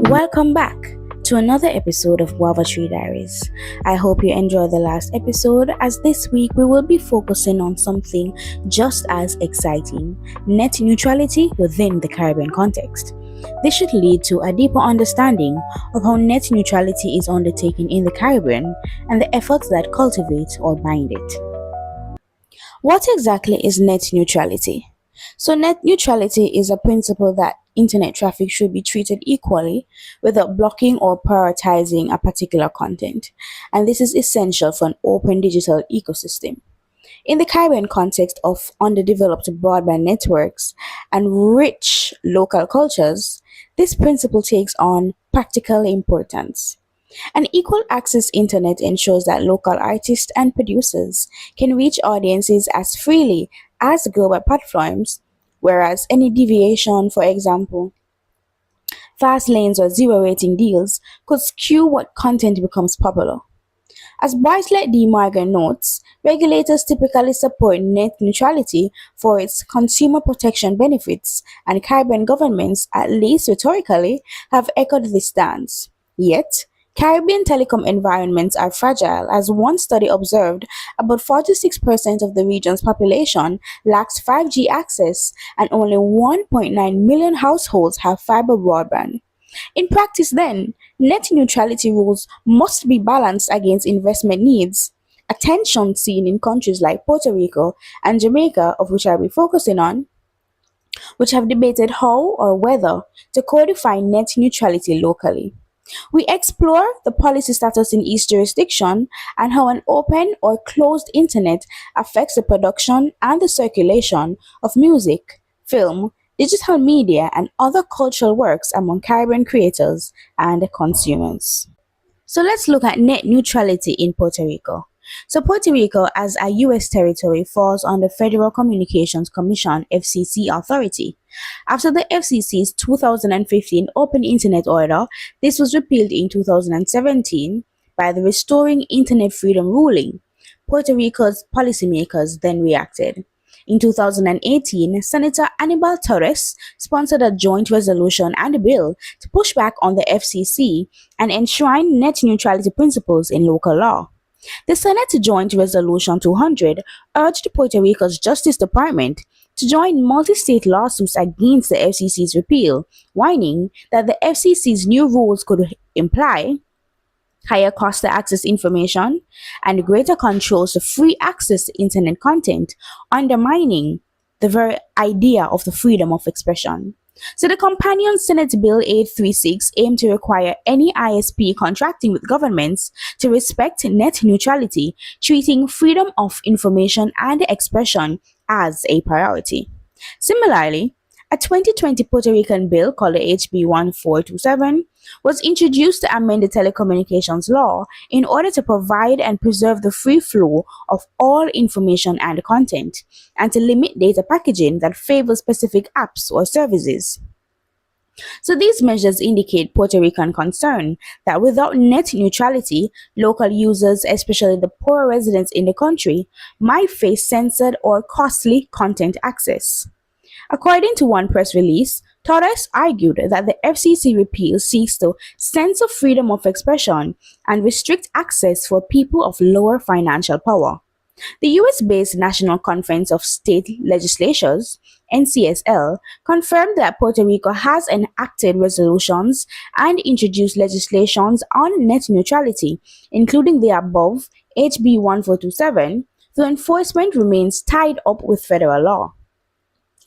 Welcome back to another episode of Guava Tree Diaries. I hope you enjoyed the last episode, as this week we will be focusing on something just as exciting: net neutrality within the Caribbean context. This should lead to a deeper understanding of how net neutrality is undertaken in the Caribbean and the efforts that cultivate or bind it. What exactly is net neutrality? So, net neutrality is a principle that internet traffic should be treated equally without blocking or prioritizing a particular content. And this is essential for an open digital ecosystem. In the Caribbean context of underdeveloped broadband networks and rich local cultures, this principle takes on practical importance. An equal access internet ensures that local artists and producers can reach audiences as freely as global platforms, whereas any deviation, for example, fast lanes or zero rating deals, could skew what content becomes popular. As Bartlett D. Morgan notes, regulators typically support net neutrality for its consumer protection benefits, and Caribbean governments, at least rhetorically, have echoed this stance. Yet, Caribbean telecom environments are fragile, as one study observed about 46% of the region's population lacks 5G access, and only 1.9 million households have fiber broadband. In practice, then, net neutrality rules must be balanced against investment needs, a tension seen in countries like Puerto Rico and Jamaica, of which I'll be focusing on, which have debated how or whether to codify net neutrality locally. We explore the policy status in each jurisdiction and how an open or closed internet affects the production and the circulation of music, film, digital media, and other cultural works among Caribbean creators and consumers. So let's look at net neutrality in Puerto Rico. So Puerto Rico, as a U.S. territory, falls under Federal Communications Commission (FCC) authority. After the FCC's 2015 Open Internet Order, this was repealed in 2017 by the Restoring Internet Freedom ruling. Puerto Rico's policymakers then reacted. In 2018, Senator Anibal Torres sponsored a joint resolution and a bill to push back on the FCC and enshrine net neutrality principles in local law. The Senate Joint Resolution 200 urged Puerto Rico's Justice Department to join multi-state lawsuits against the FCC's repeal, whining that the FCC's new rules could imply higher costs to access information and greater controls to free access to internet content, undermining the very idea of the freedom of expression. So the companion Senate Bill 836 aimed to require any ISP contracting with governments to respect net neutrality, treating freedom of information and expression as a priority. Similarly, a 2020 Puerto Rican bill called the HB 1427 was introduced to amend the telecommunications law in order to provide and preserve the free flow of all information and content, and to limit data packaging that favors specific apps or services. So these measures indicate Puerto Rican concern that without net neutrality, local users, especially the poorer residents in the country, might face censored or costly content access. According to one press release, Torres argued that the FCC repeal seeks to censor freedom of expression and restrict access for people of lower financial power. The US-based National Conference of State Legislatures, NCSL, confirmed that Puerto Rico has enacted resolutions and introduced legislations on net neutrality, including the above HB 1427, though enforcement remains tied up with federal law.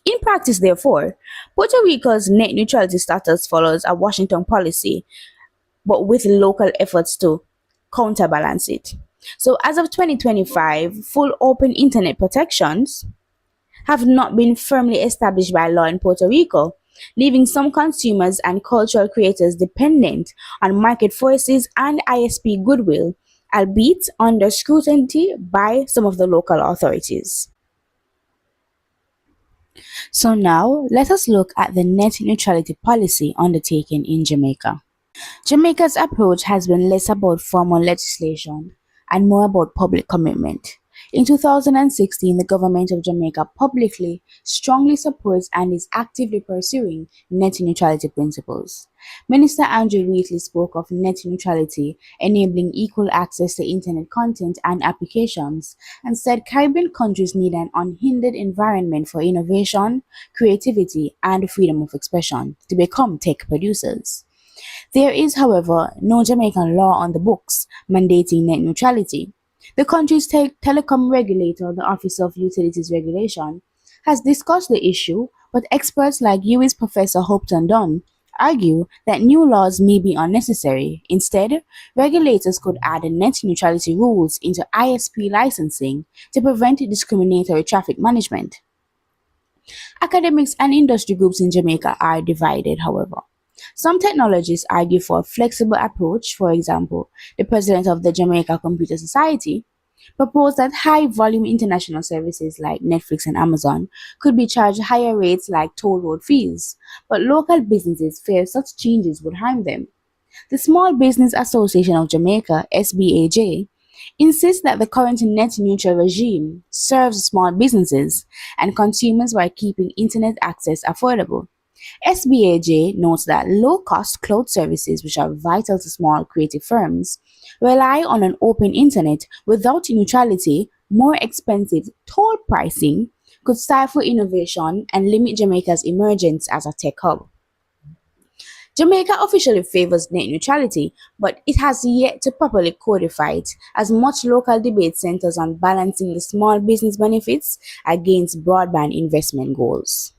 In practice, therefore, Puerto Rico's net neutrality status follows a Washington policy, but with local efforts to counterbalance it. So as of 2025, full open internet protections have not been firmly established by law in Puerto Rico, leaving some consumers and cultural creators dependent on market forces and ISP goodwill, albeit under scrutiny by some of the local authorities. So now, let us look at the net neutrality policy undertaken in Jamaica. Jamaica's approach has been less about formal legislation and more about public commitment. In 2016, the government of Jamaica publicly strongly supports and is actively pursuing net neutrality principles. Minister Andrew Wheatley spoke of net neutrality enabling equal access to internet content and applications and said Caribbean countries need an unhindered environment for innovation, creativity, and freedom of expression to become tech producers. There is, however, no Jamaican law on the books mandating net neutrality. The country's telecom regulator, the Office of Utilities Regulation, has discussed the issue, but experts like UWI's Professor Hopton Dunn argue that new laws may be unnecessary. Instead, regulators could add net neutrality rules into ISP licensing to prevent discriminatory traffic management. Academics and industry groups in Jamaica are divided, however. Some technologists argue for a flexible approach. For example, the president of the Jamaica Computer Society proposed that high volume international services like Netflix and Amazon could be charged higher rates like toll road fees, but local businesses fear such changes would harm them. The Small Business Association of Jamaica, SBAJ, insists that the current net neutral regime serves small businesses and consumers while keeping internet access affordable. SBAJ notes that low-cost cloud services, which are vital to small creative firms, rely on an open internet. Without neutrality. More expensive toll pricing could stifle innovation and limit Jamaica's emergence as a tech hub. Jamaica officially favors net neutrality, but it has yet to properly codify it, as much local debate centers on balancing the small business benefits against broadband investment goals.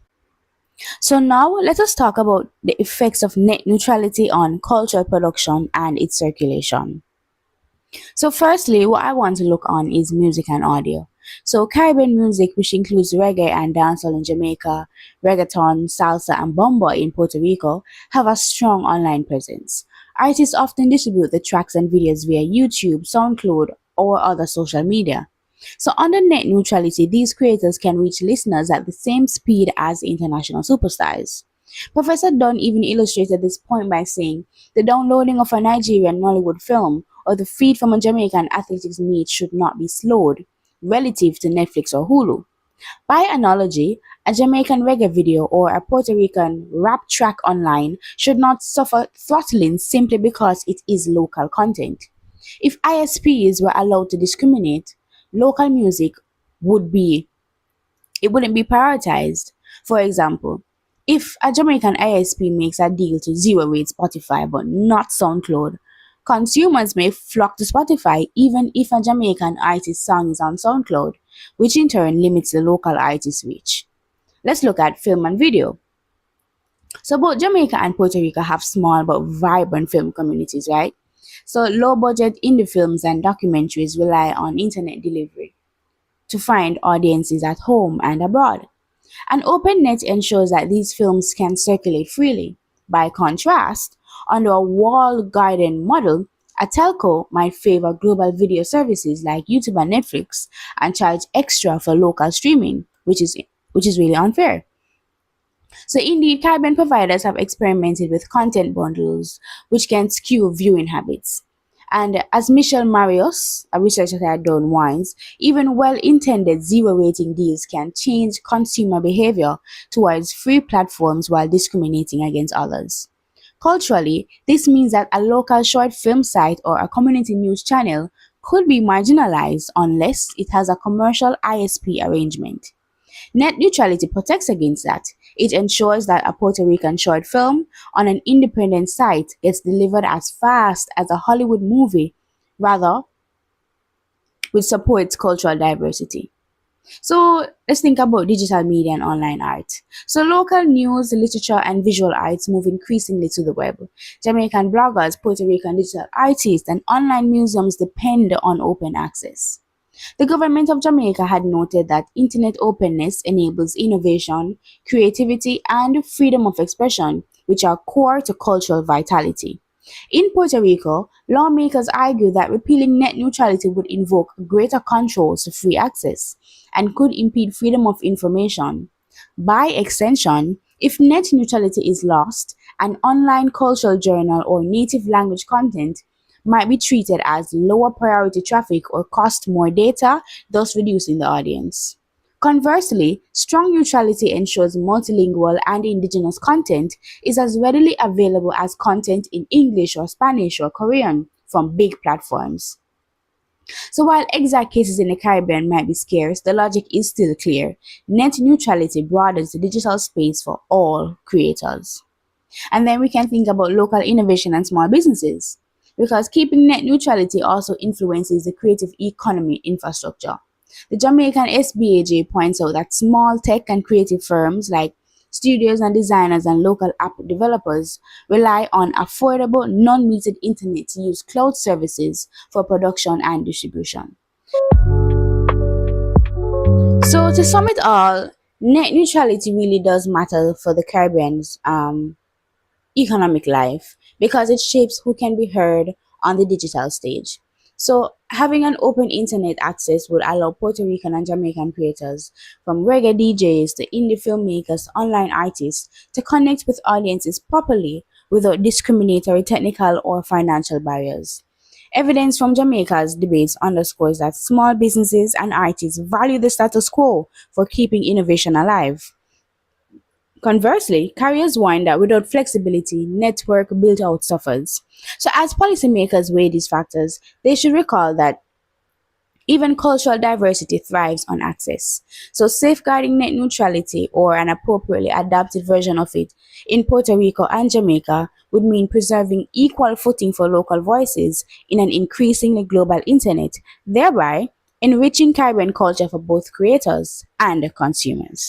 So now let us talk about the effects of net neutrality on cultural production and its circulation. So firstly, what I want to look on is music and audio. So Caribbean music, which includes reggae and dancehall in Jamaica, reggaeton, salsa, and bomba in Puerto Rico, have a strong online presence. Artists often distribute the tracks and videos via YouTube, SoundCloud, or other social media. So under net neutrality, these creators can reach listeners at the same speed as international superstars. Professor Dunn even illustrated this point by saying the downloading of a Nigerian Nollywood film or the feed from a Jamaican athletics meet should not be slowed relative to Netflix or Hulu. By analogy, a Jamaican reggae video or a Puerto Rican rap track online should not suffer throttling simply because it is local content. If ISPs were allowed to discriminate, local music would be it wouldn't be prioritized. For example, if a Jamaican ISP makes a deal to zero rate Spotify but not SoundCloud, consumers may flock to Spotify even if a Jamaican artist's song is on SoundCloud, which in turn limits the local artist's reach. Let's look at film and video. So both Jamaica and Puerto Rico have small but vibrant film communities, right? So low budget indie films and documentaries rely on internet delivery to find audiences at home and abroad. An open net ensures that these films can circulate freely. By contrast, under a walled garden model, a telco might favor global video services like YouTube and Netflix and charge extra for local streaming, which is really unfair. So indeed, Caribbean providers have experimented with content bundles, which can skew viewing habits. And as Michelle Marios, a researcher at Don Wines, even well-intended zero-rating deals can change consumer behavior towards free platforms while discriminating against others. Culturally, this means that a local short film site or a community news channel could be marginalized unless it has a commercial ISP arrangement. Net neutrality protects against that. It ensures that a Puerto Rican short film on an independent site gets delivered as fast as a Hollywood movie, rather, which supports cultural diversity. So let's think about digital media and online art. So local news, literature, and visual arts move increasingly to the web. Jamaican bloggers, Puerto Rican digital artists, and online museums depend on open access. The government of Jamaica had noted that internet openness enables innovation, creativity, and freedom of expression, which are core to cultural vitality. In Puerto Rico, lawmakers argue that repealing net neutrality would invoke greater controls to free access and could impede freedom of information. By extension, if net neutrality is lost, an online cultural journal or native language content might be treated as lower priority traffic or cost more data, thus reducing the audience. Conversely, strong neutrality ensures multilingual and indigenous content is as readily available as content in English or Spanish or Korean from big platforms. So while exact cases in the Caribbean might be scarce, the logic is still clear. Net neutrality broadens the digital space for all creators. And then we can think about local innovation and small businesses, because keeping net neutrality also influences the creative economy infrastructure. The Jamaican SBAJ points out that small tech and creative firms like studios and designers and local app developers rely on affordable, non-metered internet to use cloud services for production and distribution. So to sum it all, net neutrality really does matter for the Caribbean's economic life because it shapes who can be heard on the digital stage. So, having an open internet access would allow Puerto Rican and Jamaican creators, from reggae DJs to indie filmmakers, online artists, to connect with audiences properly without discriminatory technical or financial barriers. Evidence from Jamaica's debates underscores that small businesses and artists value the status quo for keeping innovation alive. Conversely, carriers warn that without flexibility, network build out suffers. So, as policymakers weigh these factors, they should recall that even cultural diversity thrives on access. So, safeguarding net neutrality or an appropriately adapted version of it in Puerto Rico and Jamaica would mean preserving equal footing for local voices in an increasingly global internet, thereby enriching Caribbean culture for both creators and consumers.